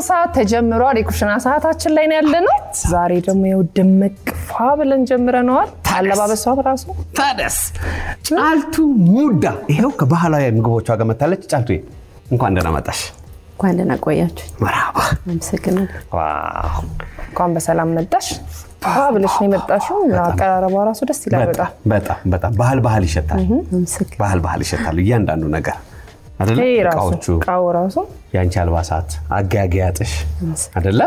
ሰዓት ተጀምሯል የኩሽና ሰዓታችን ላይ ነው ያለነው ዛሬ ደግሞ የውድምቅ ፋ ብለን ጀምረናል አለባበሷ ራሱ ታደስ ጫልቱ ሙዳ ይሄው ከባህላዊ ምግቦቿ ጋር መታለች ጫልቱ እንኳን ደህና መጣሽ እንኳን ደህና ቆያችሁ መርሃባ አመሰግናለሁ ዋው እንኳን በሰላም መጣሽ ብለሽ ነው የመጣሽው አቀራረቧ ራሱ ደስ ይላል በጣም ባህል ይሸታል ባህል ይሸታል እያንዳንዱ ነገር አይደለ ቃው ራሱ ያንቺ አልባሳት አጋጋያጥሽ አይደለ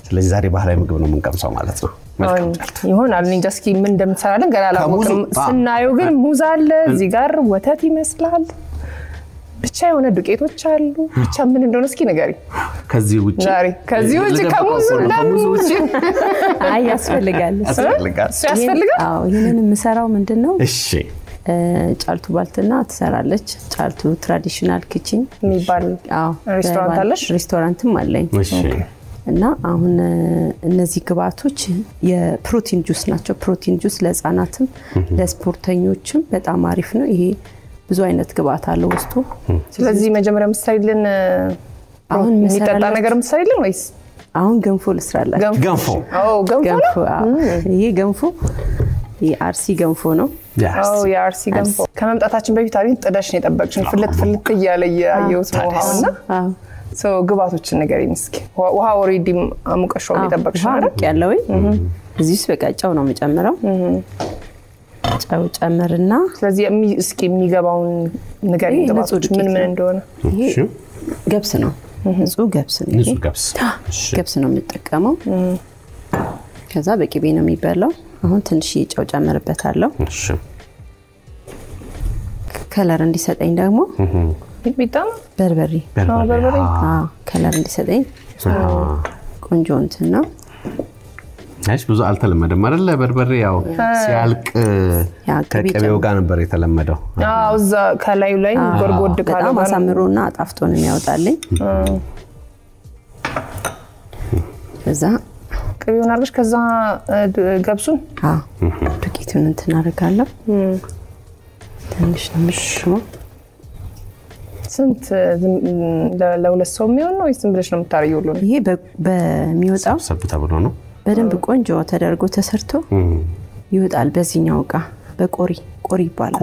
ስለዚህ ዛሬ ባህላዊ ምግብ ነው የምንቀምሰው ማለት ነው መልካም ይሆናል እንጃስኪ ምን እንደምትሰራለን ገና አላወቅም ስናየው ግን ሙዝ አለ እዚህ ጋር ወተት ይመስላል ብቻ የሆነ ዱቄቶች አሉ ብቻ ምን እንደሆነ እስኪ ንገሪ ከዚህ ውጪ ከሙዝ ለሙዝ አይ ያስፈልጋል አዎ ይሄንን የምሰራው ምንድነው እሺ ጫልቱ ባልትና ትሰራለች ጫልቱ ትራዲሽናል ኪችን የሚባል ሬስቶራንት አለሽ ሬስቶራንትም አለኝ እሺ እና አሁን እነዚህ ግብአቶች የፕሮቲን ጁስ ናቸው ፕሮቲን ጁስ ለህፃናትም ለስፖርተኞችም በጣም አሪፍ ነው ይሄ ብዙ አይነት ግብአት አለው ውስጡ ስለዚህ መጀመሪያ መስራይልን አሁን የሚጠጣ ነገር መስራይልን ወይስ አሁን ገንፎ ልስራላችሁ ገንፎ ይሄ ገንፎ የአርሲ ገንፎ ነው የአርሲ ገንፎ ከመምጣታችን በፊት አሪፍ ጥዳሽ ነው የጠበቅሽን ፍልት እያለ ያየውት ነው አሁንና ግብአቶችን ንገሪኝ እስኪ ውሃ ኦሬዲ አሙቀሽው የጠበቅሽ አይደል ያለው እዚህስ በቃጫው ነው የምጨምረው ጫው ጨምርና ስለዚህ እስኪ የሚገባውን ንገሪኝ ግብአቶች ምን እንደሆነ ይሄ ገብስ ነው ንጹህ ገብስ ነው የምጠቀመው ከዛ በቂቤ ነው የሚበላው አሁን ትንሽ ጫው ጨምርበታለሁ እሺ ከለር እንዲሰጠኝ ደግሞ ቢጣም በርበሬ ከለር እንዲሰጠኝ ቆንጆ እንትን ነው አይሽ ብዙ አልተለመደም አይደል በርበሬ ያው ሲያልቅ ከቀቤው ጋር ነበር የተለመደው እዛ ከላዩ ላይ ጎርጎድ ካለ በጣም አሳምሮና አጣፍጦ ነው የሚያወጣልኝ ከዛ ቅቤውን አርገሽ ከዛ ገብሱን ዱቄቱን እንትን አደርጋለሁ ትንሽ ነው ምሽው ስንት ለሁለት ሰው የሚሆን ነው ወይስ ብለሽ ነው የምታረየው ነው ይሄ በሚወጣው ሰብታ ብሎ ነው በደንብ ቆንጆ ተደርጎ ተሰርቶ ይወጣል በዚህኛው ቃ በቆሪ ይባላል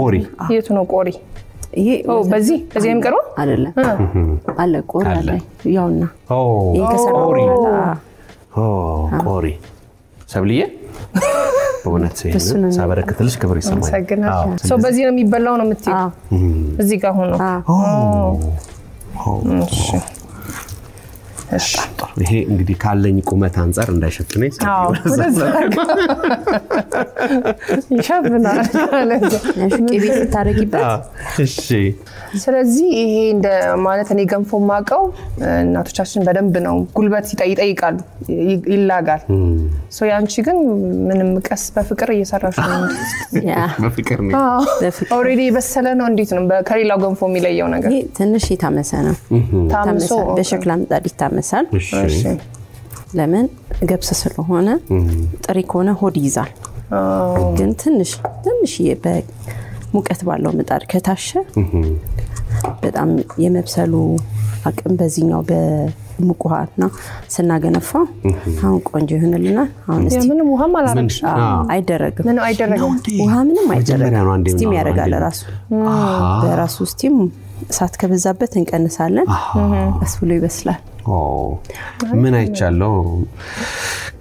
የቱ ነው ቆሪ ይሄ በዚህ የሚቀርበው አይደለም አለ ቆሪ አለ ያውና ይሄ ከሰራው ቆሪ ሰብልዬ በእውነት ሳበረከትልሽ ክብር ይሰማል በዚህ ነው የሚበላው ነው የምትይው እዚህ ጋር ሆኖ እሺ ይሄ እንግዲህ ካለኝ ቁመት አንፃር እንዳይሸፍነኝ ይሸፍናል ቅቤ ስታረጊበት እሺ ስለዚህ ይሄ እንደ ማለት እኔ ገንፎ ማቀው እናቶቻችን በደንብ ነው ጉልበት ይጠይቃሉ ይላጋል ያንቺ ግን ምንም ቀስ በፍቅር እየሰራሽ ነው በፍቅር ነው ኦሬዲ በሰለ ነው እንዴት ነው ከሌላው ገንፎ የሚለየው ነገር ይሄ ትንሽ ይታመሰ ነው በሸክላ ምጣድ ይታመሳል እሺ ለምን ገብስ ስለሆነ ጥሪ ከሆነ ሆድ ይዛል ግን ትንሽ በሙቀት ባለው ምጣድ ከታሸ በጣም የመብሰሉ አቅም በዚህኛው በሙቀሃና ስናገነፋ አሁን ቆንጆ ይሆንልናል አሁን እስቲ ምንም ውሃ ማላረግሽ አይደረግም ውሃ ምንም አይደረግም ስቲም ያደርጋል ራሱ በራሱ ስቲም እሳት ከበዛበት እንቀንሳለን አስብሎ ይበስላል ምን አይቻለው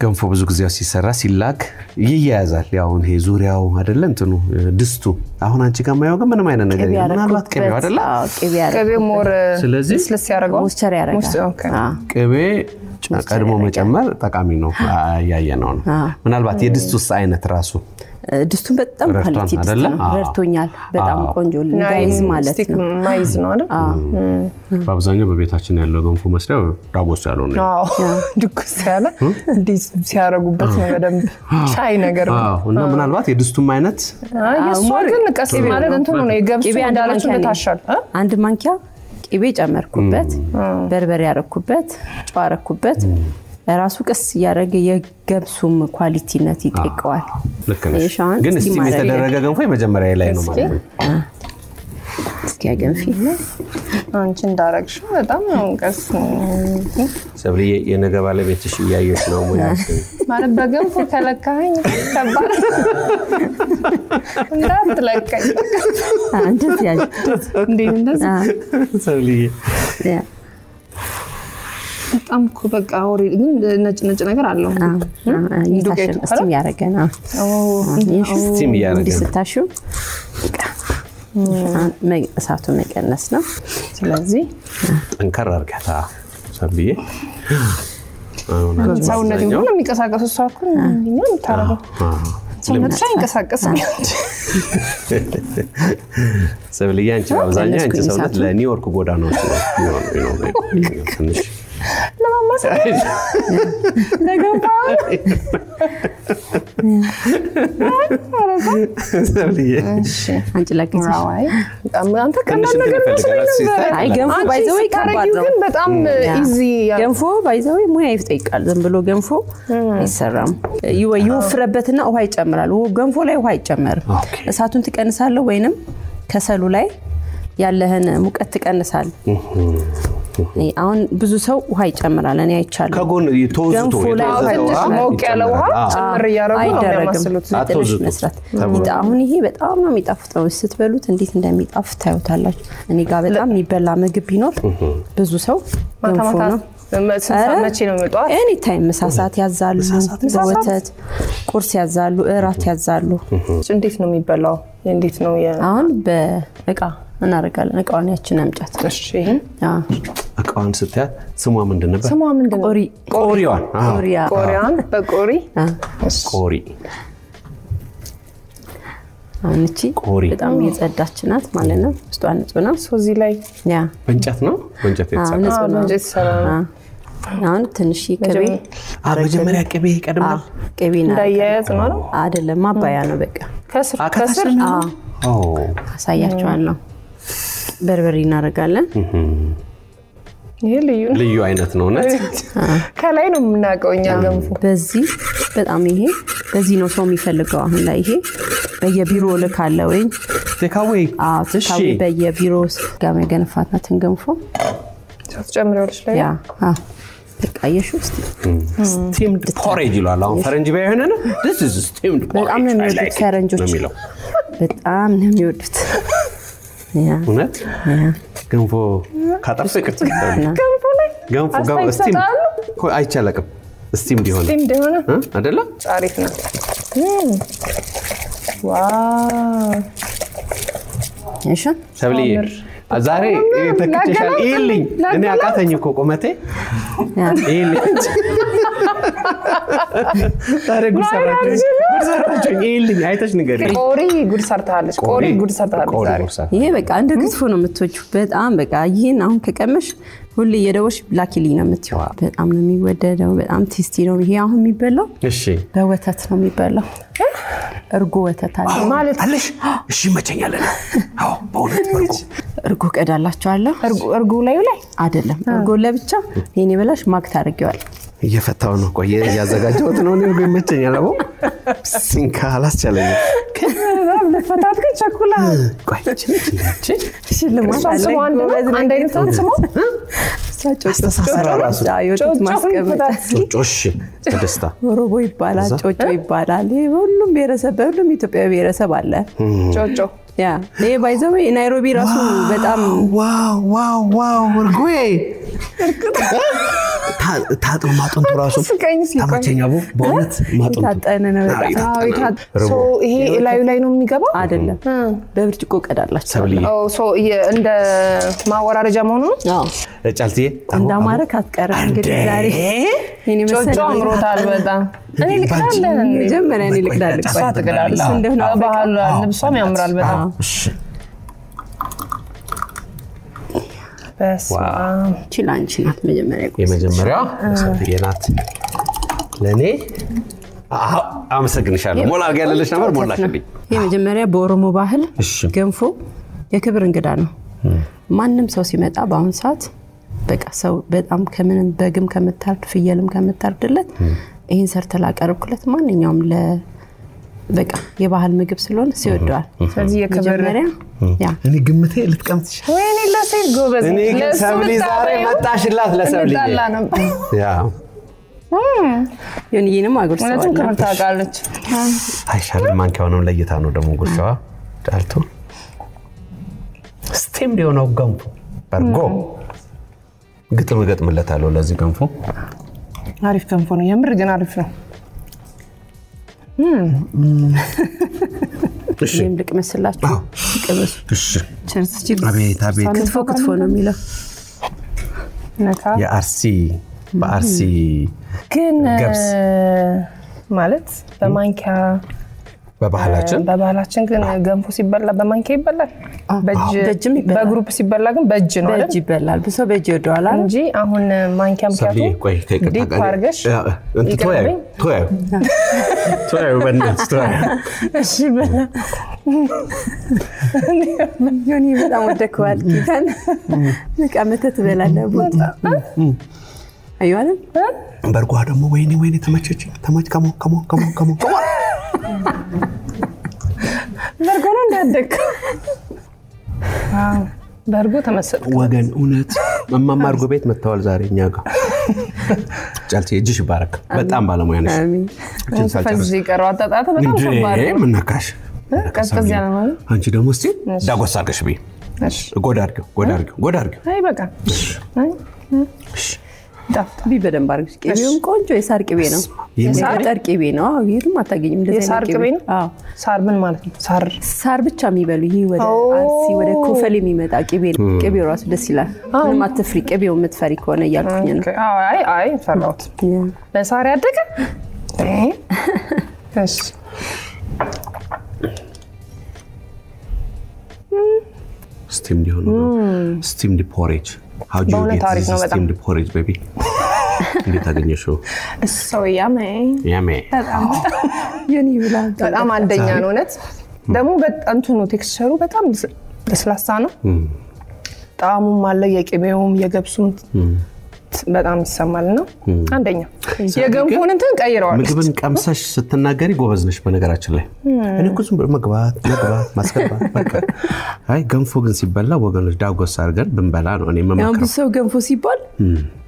ገንፎ ብዙ ጊዜ ሲሰራ ሲላክ ይያያዛል ያው ይሄ ዙሪያው አይደለ እንትኑ ድስቱ አሁን አንቺ ጋር ማየው ግን ምንም አይነት ነገር ምናልባት ቅቤው አይደለ ቅቤ ሞር ስለዚህ ስለስ ያረጋው ሞስቸር ያረጋል ቅቤ ቀድሞ መጨመር ጠቃሚ ነው ያያየነው ምናልባት የድስቱስ አይነት ራሱ ድስቱን በጣም ኳሊቲ ረድቶኛል በጣም ቆንጆ ጋይዝ ማለት ነው ማይዝ ነው አይደል በአብዛኛው በቤታችን ያለው ገንፎ መስሪያው ዳጎስ ያለው ነው ድኩስ ያለ እንዲህ ሲያረጉበት ነው በደንብ ቻይ ነገር ነው እና ምናልባት የድስቱም አይነት የሷን ቀስ ማለት እንትን ነው የገብሱ እንዳለችው ታሻል አንድ ማንኪያ ቅቤ ጨመርኩበት በርበሬ ያረኩበት ጨው አረኩበት ራሱ ቀስ ያረገ የገብሱም ኳሊቲነት ይጠይቀዋል ልክ ነሽ ግን እስቲ የተደረገ ገንፎ የመጀመሪያ ላይ ነው ማለት ነው እስኪ አገንፊ አንቺ እንዳረግሽ በጣም ነው ቀስ ሰብሊ የነገ ባለቤትሽ እያየሽ ነው ሙያሽ ማለት በገንፎ ከለካኝ ከባድ እንዳትለቀኝ እንደዚህ ያጅ እንደዚህ ሰብሊ በጣም እኮ በቃ ወሬ ግን ነጭ ነገር አለው ዱቄቱ እስቲም ያረጋና እስቲም ያረጋና እንዲስታሹ በቃ እሳቱ መቀነስ ነው ስለዚህ እንከር አርጋታ ሰብሊ ሰውነት ነው የሚቀሳቀሱ ሰው ነው ታረጋው ሰውነት ሳይንቀሳቀስ ሰብሊ አንቺ አብዛኛው አንቺ ሰውነት ለኒውዮርክ ጎዳናዎች ነው ትንሽ ለማማሰ ነገባ አንቺ ለከሽ አንተ ቀላል ነገር ነው አይ ገንፎ ባይዘው ይከባድ ነው ግን በጣም ኢዚ ገንፎ ባይዘው ሙያ ይጠይቃል ዝም ብሎ ገንፎ አይሰራም ይወፍረበትና ውሃ ይጨምራል ገንፎ ላይ ውሃ ይጨመር እሳቱን ትቀንሳለህ ወይንም ከሰሉ ላይ ያለህን ሙቀት ትቀንሳል አሁን ብዙ ሰው ውሃ ይጨምራል እኔ አይቻለሁ ከጎን ተወዝቶ ሞቅ ያለ ውሃ ጨምር ያረጋው ነው የሚያመስሉት ትንሽ መስራት አሁን ይሄ በጣም ነው የሚጣፍጠው ስትበሉት እንዴት እንደሚጣፍጥ ታዩታላችሁ እኔ ጋር በጣም የሚበላ ምግብ ቢኖር ብዙ ሰው ገንፎ ነው መቼ ነው የሚወጣው ኤኒ ታይም መሳሳት ያዛሉ ወተት ቁርስ ያዛሉ እራት ያዛሉ እንዴት ነው የሚበላው እንዴት ነው አሁን በእቃ እናረጋለን እቃውን ያችን አምጫት እሺ ይሄን እቃውን ስትያት ስሟ ምንድን ነበር ስሟ ምንድን ነው ቆሪዋን ቆሪያን በቆሪ ቆሪ አንቺ በጣም የጸዳች ናት ማለት ነው ውስጧን ንጹህ ነው ሶዚ ላይ ያ በእንጨት ነው በእንጨት የተሰራ አሁን ትንሽ ቅቤ መጀመሪያ ቅቤ ይቀድማል ቅቤና እንዳያያዝ ነው አይደለም ማባያ ነው በቃ ከስር አሳያችኋለሁ በርበሬ እናረጋለን ይሄ ልዩ አይነት ነው ነት ከላይ ነው የምናቀውኛ ገንፎ በዚህ በጣም ይሄ በዚህ ነው ሰው የሚፈልገው አሁን ላይ ይሄ በየቢሮ ልካለ ወይ ተካዌ ተካዌ በየቢሮ ጋር መገንፋታትን ገንፎ ጨምረውልሽ ላይ ያ በቃየሽ ውስጥ steamed porridge ይላል አሁን ፈረንጅ ባይሆነ ነው this is steamed porridge በጣም ነው የሚወዱት ፈረንጆች በጣም ነው የሚወዱት ያ እውነት ገንፎ ካጣፈቅት ገንፎ ስቲም አይቻለቅም ስቲም ዲሆነ አይደለ አሪፍ ነው ዋው እሺ ሰብሊ ዛሬ ተከተሻል ይልኝ እኔ አቃተኝ እኮ ቆመቴ ይልኝ ታረ ጉርሰራችሁ ይልኝ አይተሽ ንገሪ ቆሪ ጉርሰርታለች ቆሪ ጉርሰርታለች ይሄ በቃ እንደ ክትፎ ነው የምትወጁ በጣም በቃ ይሄን አሁን ከቀመሽ ሁሉ የደወሽ ላኪሊ ነው የምትይው በጣም ነው የሚወደደው በጣም ቴስቲ ነው ይሄ አሁን የሚበላው እሺ በወተት ነው የሚበላው እርጎ ወተት አለ ማለት አለሽ እሺ መቸኛለ አዎ በእውነት እርጎ ቀዳላችኋለሁ እርጎ ላይ አይደለም እርጎ ለብቻ የኔ በላሽ ማክት አድርጌዋል እየፈታው ነው ቆየ ያዘጋጀውት ነው እርጎ ይመቸኛል አቦ ሲንካ አላስቻለኝ ለፈታት ከቸኩላ ቆይ ሽልማት አለ አንድ አይነት ነው ስሙ ጮጮ ማስቀመጥ ጮጮሽ ተደስታ ሮቦ ይባላል ጮጮ ይባላል ሁሉም ብሔረሰብ ሁሉም ኢትዮጵያዊ ብሔረሰብ አለ ጮጮ ያ ይሄ ባይዘው ናይሮቢ ራሱ በጣም ዋው እርጎዬ ታጥሮ ማጥንቱ ራሱ ታመቸኛው በእውነት ማጥንቱ ታጠነ ነው ሶ ይሄ ላይ ነው የሚገባው አይደለም በብርጭቆ ቀዳላችሁ ሶ እንደ ማወራረጃ መሆኑ አዎ ጫልቲዬ እንዳማረክ አትቀርም እንግዲህ ዛሬ እኔ ጮጮ አምሮታል በጣም እኔ ልክዳለን ጀመረ እኔ ልክዳለን እሷ ትቀዳለች እንደሆነ ባህል ልብሷም ያምራል በጣም ዋው ቺላንቺ ናት የመጀመሪያ የናት ለኔ አመሰግንሻለሁ ሞላ አርጋለሽ ነበር ሞላሽልኝ የመጀመሪያ በኦሮሞ ባህል ገንፎ የክብር እንግዳ ነው ማንንም ሰው ሲመጣ ባሁን ሰዓት በቃ ሰው በጣም ከምንም በግም ከመታርድ ፍየልም ከመታርድለት ይሄን ሰርተ ላቀርብኩለት ማንኛውም በቃ የባህል ምግብ ስለሆነ ሲወደዋል ስለዚህ የከበረ ያ እኔ ግምቴ ልትቀምጥሽ ወይኔ ለሴት ጎበዝ እኔ ግን ሰብሊ ዛሬ መጣሽላት ለሰብሊ ያ የኔንም አጉርሰዋል እውነትም ክብር ታውቃለች አይሻልም ማንኪያውንም ለይታ ነው ደግሞ ጉርሻዋ ዳልቶ ስቲም ሊሆነው ገንፎ በርጎ ግጥም ገጥምለታለሁ ለዚህ ገንፎ አሪፍ ገንፎ ነው የምር ግን አሪፍ ነው እሺ ልቅ መስላችሁ ቅበሱ እሺ ቸርስ አቤት ክትፎ ነው የሚለው ነካ የአርሲ በአርሲ ግን ገብስ ማለት በማንኪያ በባህላችን ግን ገንፎ ሲበላ በማንኪያ ይበላል በእጅም ይበላል በግሩፕ ሲበላ ግን በእጅ ነው በእጅ ይበላል ብዙ በእጅ ይወደዋል እንጂ አሁን ማንኪያ ምክንያቱ ዲፕ አድርገሽ ቶይ በእናትሽ ቶይ እሺ በላ ዮኒ በጣም ወደከዋል ኪታን መቀመተ ትበላለህ ቦታ አይዋለ በርጓ ደግሞ ወይኔ ተመቸች ከሞ በርጎ ነው እንዳደክ በርጎ ተመሰጥኩ ወገን እውነት እማማ አርጎ ቤት መተዋል ዛሬ እኛ ጋር ጫልቲ እጅሽ ባረክ በጣም ባለሙያ ነሽ አሜን ፈንጂ ቀረው አጣጣተ በጣም ከባድ ነው ምንካሽ ቀዝቀዝ ያለ ማለት አንቺ ደግሞ እስቲ ዳጎሳ አድርገሽ ቢ እሺ ጎዳርገው አይ በቃ አይ ዳፍት በደንብ አድርገሽ ቅቤውን ቆንጆ የሳር ቅቤ ነው የሳር ቅቤ ነው ይሄም አታገኝም እንደዚህ የሳር ቅቤ ነው አዎ ሳር ምን ማለት ነው ሳር ብቻ የሚበሉ ይሄ ወደ አርሲ ወደ ኮፈል የሚመጣ ቅቤው ራሱ ደስ ይላል ምንም አትፍሪ ቅቤው የምትፈሪ ከሆነ ያልኩኝ ነው አይ ፈራውት በሳር ያደገ እሺ steamed porridge how do you get this steamed porridge baby እንዴት አገኘሽው so yummy የኔ ይላል በጣም አንደኛ ነው እውነት ደግሞ በጣም ነው ቴክስቸሩ በጣም ለስላሳ ነው ጣዕሙም አለ የቅቤውም የገብሱም በጣም ይሰማል ነው አንደኛ የገንፎን እንትን ቀይረዋል ምግብን ቀምሰሽ ስትናገሪ ጎበዝ ነሽ በነገራችን ላይ እኔ እኮ ዝም ብሎ መግባት ማስገባት በቃ አይ ገንፎ ግን ሲበላ ወገኖች ዳጎስ አድርገን ብንበላ ነው እኔ መማከረው ያው ሰው ገንፎ ሲባል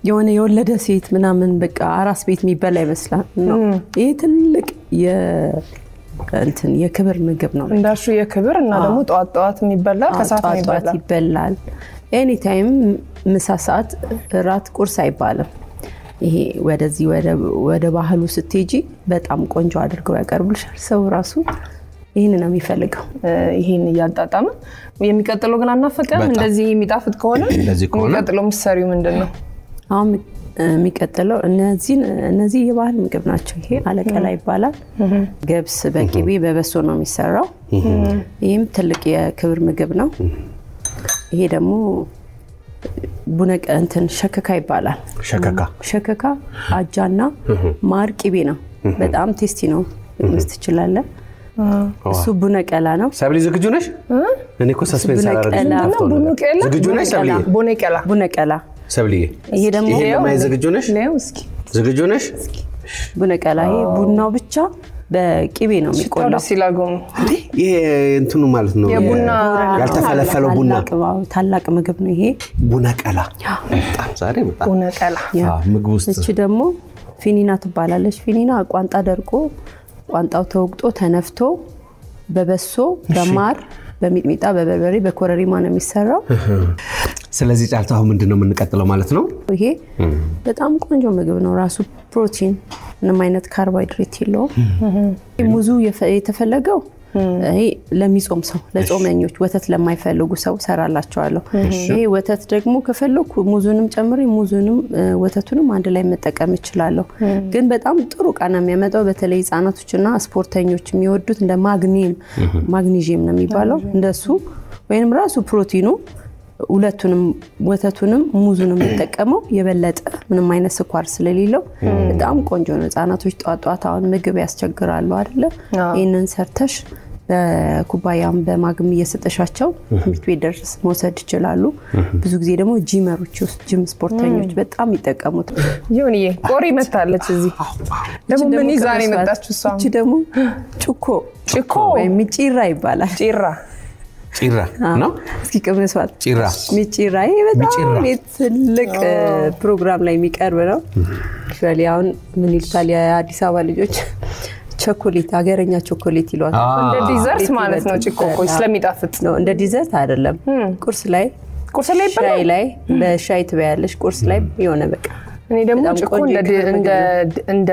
የሆነ የወለደ ሴት ምናምን በቃ አራስ ቤት የሚበላ ይመስላል ነው ይሄ ትልቅ እንትን የክብር ምግብ ነው እንዳሹ የክብር እና ደግሞ ጧት የሚበላ ከሰዓት ይበላል ኤኒ ታይም ምሳ ሰዓት ራት ቁርስ አይባልም ይሄ ወደዚህ ወደ ባህሉ ስትሄጂ በጣም ቆንጆ አድርገው ያቀርቡልሻል ሰው ራሱ ይሄን ነው የሚፈልገው ይሄን ያጣጣመ የሚቀጥለው ግን አናፈቀም እንደዚህ የሚጣፍጥ ከሆነ የሚቀጥለው ምሳሪው ምንድነው አሁን የሚቀጥለው እነዚህ የባህል ምግብ ናቸው ይሄ አለቀላ ይባላል ገብስ በቅቤ በበሶ ነው የሚሰራው ይሄም ትልቅ የክብር ምግብ ነው ይሄ ደግሞ ቡነቀ እንትን ሸከካ ይባላል ሸከካ አጃና ማር ቅቤ ነው በጣም ቴስቲ ነው መስት ይችላል እሱ ቡነቀላ ነው ሰብሊ ዝግጁ ነሽ እኔ እኮ ሰስፔንስ አላረግሽ ዝግጁ ነሽ ሰብሊ ቡነቀላ ሰብሊ ይሄ ደግሞ ለማይ ዝግጁ ነሽ ዝግጁ ነሽ ቡነቀላ ይሄ ቡናው ብቻ በቅቤ ነው የሚቆላው ሲላጎም ይሄ እንትኑ ማለት ነው የቡና ያልተፈለፈለው ቡና ታላቅ ምግብ ነው ይሄ ቡነቀላ በጣም ዛሬ በጣም ቡነቀላ ምግብ ውስጥ እቺ ደግሞ ፊኒና ትባላለች ፊኒና ቋንጣ ደርቆ ቋንጣው ተወቅጦ ተነፍቶ በበሶ በማር በሚጥሚጣ በበርበሬ በኮረሪማ ነው የሚሰራው ስለዚህ ጫልታው ምንድነው የምንቀጥለው ማለት ነው ይሄ በጣም ቆንጆ ምግብ ነው ራሱ ፕሮቲን ምንም አይነት ካርቦሃይድሬት የለውም ሙዙ የተፈለገው ይሄ ለሚጾም ሰው ለጾመኞች ወተት ለማይፈልጉ ሰው ሰራላቸዋለሁ ይሄ ወተት ደግሞ ከፈለኩ ሙዙንም ጨምሬ ሙዙንም ወተቱንም አንድ ላይ መጠቀም ይችላል ግን በጣም ጥሩ ቃና የሚያመጣው በተለይ ህፃናቶችና ስፖርተኞች የሚወዱት እንደ ማግኒዚየም ነው የሚባለው እንደሱ ወይንም ራሱ ፕሮቲኑ ሁለቱንም ወተቱንም ሙዙንም ተጠቀመው የበለጠ ምንም አይነት ስኳር ስለሌለው በጣም ቆንጆ ነው ህፃናቶች ጧጧት አሁን ምግብ ያስቸግራሉ አይደለ ይሄንን ሰርተሽ በኩባያም በማግም እየሰጠሻቸው ትምህርት ቤት ድረስ መውሰድ ይችላሉ። ብዙ ጊዜ ደግሞ ጂመሮች ውስጥ ጂም ስፖርተኞች በጣም ይጠቀሙት። ይሁንዬ ቆሪ መታለች እዚህ ደግሞ ምን ይዛኔ መጣችሁ? እሷ እቺ ደግሞ ጭኮ ወይ ሚጪራ ይባላል። ጭራ ነው። እስኪ ቅመስዋት። ሚጪራ በጣም ትልቅ ፕሮግራም ላይ የሚቀርብ ነው። አሁን ምን ይልታል የአዲስ አበባ ልጆች ቸኮሌት ሀገረኛ ቸኮሌት ይሏል። እንደ ዲዘርት ማለት ነው። ጭኮ ስለሚጣፍጥ ነው። እንደ ዲዘርት አይደለም። ቁርስ ላይ ይበላል። ሻይ ላይ በሻይ ትበያለሽ። ቁርስ ላይ የሆነ በቃ እኔ ደግሞ ጭኮ እንደ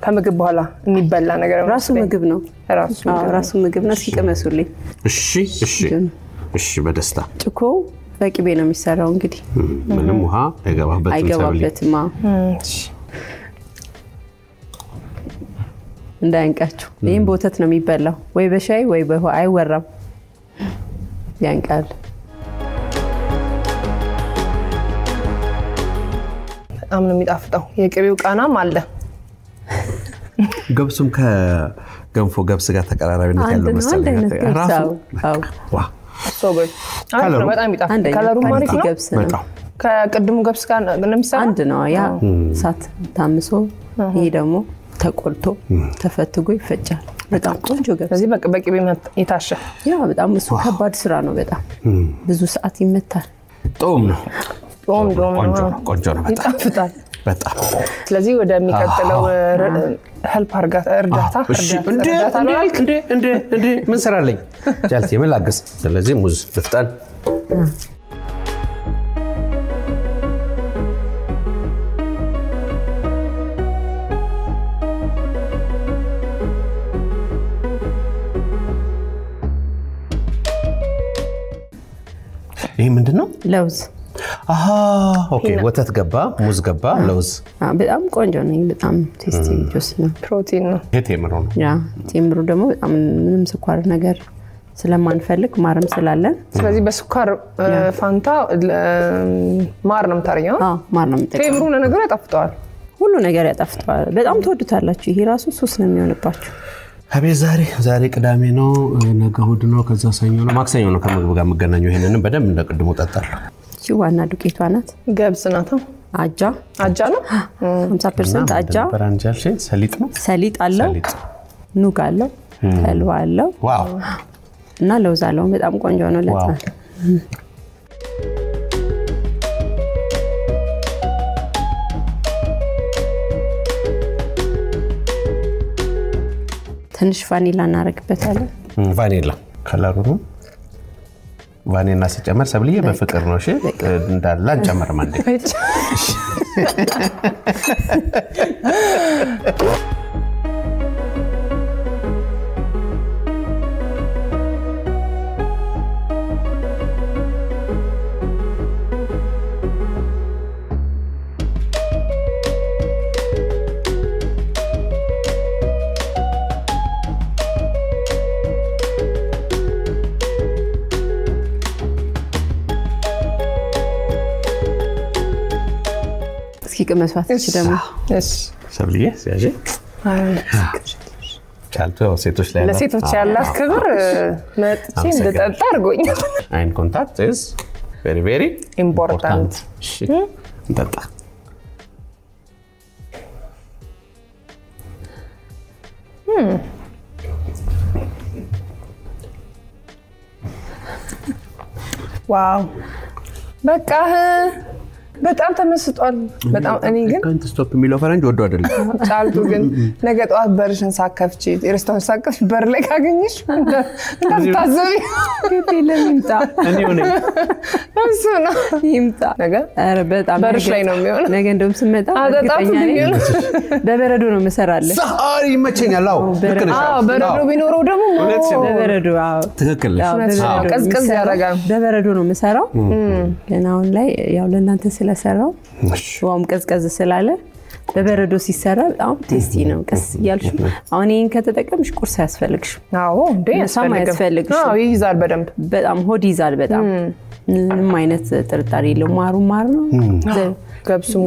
ከምግብ በኋላ የሚበላ ነገር ነው። ራሱ ምግብ ነው። ራሱ ምግብ ነው። እስኪ ቅመሱልኝ። እሺ በደስታ። ጭኮ በቅቤ ነው የሚሰራው እንግዲህ ምንም ውሃ አይገባበትም። እንዳይንቃችሁ። ይሄን በወተት ነው የሚበላው ወይ በሻይ ወይ በውሃ አይወራም። ያንቃል። በጣም ነው የሚጣፍጠው። የቅቤው ቃናም አለ። ገብሱም ከገንፎ ገብስ ጋር ተቀራራቢነት ያለው መሰለኝ ራሱ። ዋው ሶጎይ በጣም ይጣፍጣል። ከለሩ ማሪክ ነው። ከቅድሙ ገብስ ጋር ነው የሚሰራው። አንድ ነው። ያ ሳት ታምሶ ይሄ ደግሞ ተቆልቶ ተፈትጎ ይፈጫል። በጣም ቆንጆ ገብስ። ስለዚህ በቅቤ የታሸ ያ በጣም እሱ ከባድ ስራ ነው። በጣም ብዙ ሰዓት ይመታል። ጦም ነው። ቆንጆ ነው። ይጣፍጣል በጣም። ስለዚህ ወደሚቀጥለው እርዳታ ምን ሰራለኝ ጃልቲ የመላገስ። ስለዚህ ሙዝ ልፍጠን። ይሄ ምንድነው? ለውዝ። ኦኬ ወተት ገባ፣ ሙዝ ገባ፣ ለውዝ። በጣም ቆንጆ ነው። በጣም ቴስቲ ጁስ ነው። ፕሮቲን ነው። ቴምሩ ነው። ያ ቴምሩ ደግሞ በጣም ምንም ስኳር ነገር ስለማንፈልግ ማርም ስላለን ስለዚህ በስኳር ፋንታ ማር ነው የምታረኛው? ማር ነው የምጠቀመው። ቴምሩ ነገር ያጣፍጠዋል። ሁሉ ነገር ያጣፍጠዋል። በጣም ተወዱታላችሁ። ይሄ ራሱ ሱስ ነው የሚሆንባችሁ። አቤት ዛሬ ቅዳሜ ነው፣ ነገ እሑድ ነው፣ ከዛ ሰኞ ነው፣ ማክሰኞ ነው ከምግብ ጋር መገናኘው። ይሄንንም በደንብ እንደቅድሙ ጠጣለሁ። እቺ ዋና ዱቄቷ ናት። ገብስ ናት። አጃ ነው 50% አጃ። በራንጃልሽ ሰሊጥ ነው። ሰሊጥ አለው፣ ኑግ አለው፣ ተልባ አለው። ዋው! እና ለውዝ አለው። በጣም ቆንጆ ነው። ለታ ትንሽ ቫኒላ እናረግበታለን። ቫኒላ ከለሩ ነው። ቫኒላ ሲጨመር ሰብልዬ በፍቅር ነው። እሺ እንዳላ እንጨምር ማንዴ። ቅመስዋት እቺ ደግሞ እሺ ሰብልዬ ሲያጂ ቻልቶ ሴቶች ላይ ለሴቶች ያላት ክብር መጥቼ እንደጠጣ አድርጎኛል። አይን ኮንታክት is very very important። እሺ እንጠጣ። ዋው በቃ በጣም ተመስጧል። በጣም እኔ ግን ካንት ስቶፕ የሚለው ፈረንጅ ወዶ አይደለም። ጫልቱ ግን ነገ ጠዋት በርሽን ሳከፍቺ ሬስቶራንት ሳከፍ በር ላይ ካገኘሽ እንዳታዘቢ ለምንጣ እኔ ሆነ እሱ ነው ይምጣ ነገ። ኧረ በጣም በርሽ ላይ ነው የሚሆነው። ነገ እንደውም ስመጣ እርግጠኛ ነኝ በበረዶ ነው መሰራለህ። ሳሪ ይመቸኛል። አዎ በረዶ ቢኖረው ደግሞ በበረዶ ትክክል ቀዝቀዝ ያደርጋል። በበረዶ ነው መሰራው። ግን አሁን ላይ ያው ለእናንተ ስለሰራው ዋም ቀዝቀዝ ስላለ በበረዶ ሲሰራ በጣም ቴስቲ ነው። ቀስ ያልሽ አሁን ይሄን ከተጠቀምሽ ቁርስ ያስፈልግሽ። አዎ እንዴ ያስፈልግሽ። አዎ ይይዛል በደንብ በጣም ሆድ ይዛል። በጣም ምንም አይነት ጥርጣሬ የለው። ማር ነው፣ ገብሱም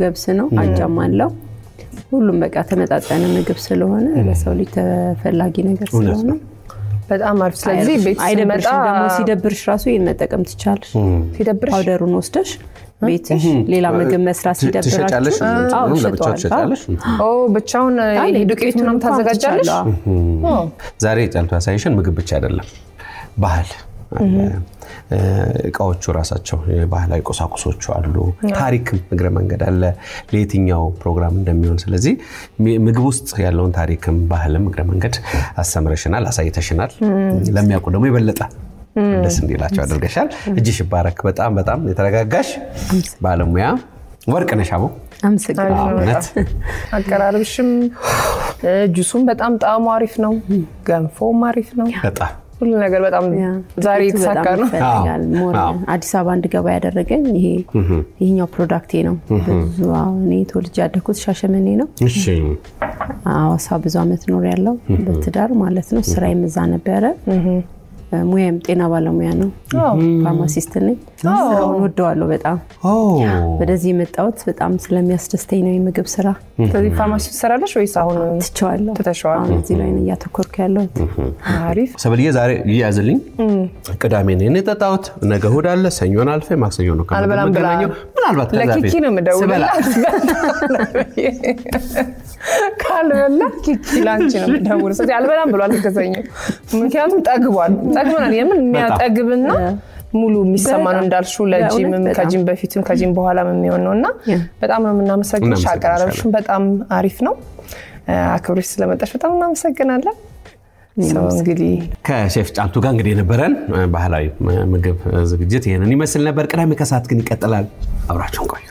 ገብስ ነው፣ አጃም አለው። ሁሉም በቃ ተመጣጣነ ምግብ ስለሆነ ለሰው ልጅ ተፈላጊ ነገር ስለሆነ በጣም አሪፍ ስለዚህ ቤት ሲመጣ ደግሞ ሲደብርሽ ራሱ ይመጠቀም ትቻለሽ ሲደብርሽ ፓውደሩን ወስደሽ ቤትሽ ሌላ ምግብ መስራት ሲደብራችሁ አዎ ትሸጫለሽ ብቻውን ዱቄት ምናምን ታዘጋጃለሽ ዛሬ ጫልቱ ያሳይሽን ምግብ ብቻ አይደለም ባህል እቃዎቹ ራሳቸው ባህላዊ ቁሳቁሶቹ አሉ ታሪክ ምግረ መንገድ አለ ለየትኛው ፕሮግራም እንደሚሆን ስለዚህ ምግብ ውስጥ ያለውን ታሪክም ባህልም ምግረ መንገድ አሰምረሽናል አሳይተሽናል ለሚያውቁ ደግሞ ይበለጣ ደስ እንዲላቸው አድርገሻል እጅሽ ይባረክ በጣም የተረጋጋሽ ባለሙያ ወርቅነሽ አቦ አመሰግናለሁ አቀራረብሽም ጁሱም በጣም ጣዕሙ አሪፍ ነው ገንፎም አሪፍ ነው በጣም ሁሉ ነገር በጣም ዛሬ የተሳካ ነው አዲስ አበባ እንድገባ ያደረገኝ ይሄኛው ፕሮዳክቴ ነው ብዙ እኔ ተወልጄ ያደኩት ሻሸመኔ ነው እሺ አዋሳ ብዙ አመት ኖር ያለው በትዳር ማለት ነው ስራዬም እዛ ነበረ ሙያም ጤና ባለሙያ ነው ፋርማሲስት ነኝ ስራውን ወደዋለሁ በጣም ወደዚህ መጣሁት በጣም ስለሚያስደስተኝ ነው የምግብ ስራ ስለዚህ ፋርማሲስት ሰራለሽ ወይስ አሁን ትተሻዋለሁ እዚህ ላይ ነው ያተኮርኩ ያለሁት አሪፍ ሰብልዬ ዛሬ ይያዝልኝ ቅዳሜ ነው የጠጣሁት ነገ እሑድ አለ ሰኞን አልፈ ማክሰኞ ነው ከምገናኘው ምናልባት ለኪኪ ነው የምደውልላት ካልበላ ኪኪ ላንቺ ነው የምደውል ስለዚህ አልበላም ብሏል ከሰኞ ምክንያቱም ጠግቧል የምን የሚያጠግብና ሙሉ የሚሰማነው እንዳልሽው ለጂምም ከጂም በፊትም ከጂም በኋላም የሚሆን ነውና በጣም ነው የምናመሰግንሽ አቀራረብሽም በጣም አሪፍ ነው አክብረሽ ስለመጣሽ በጣም እናመሰግናለን እንግዲህ ከሼፍ ጫልቱ ጋር እንግዲህ የነበረን ባህላዊ ምግብ ዝግጅት ይሄንን ይመስል ነበር ቅዳሜ ከሰዓት ግን ይቀጥላል አብራችሁን ቆዩ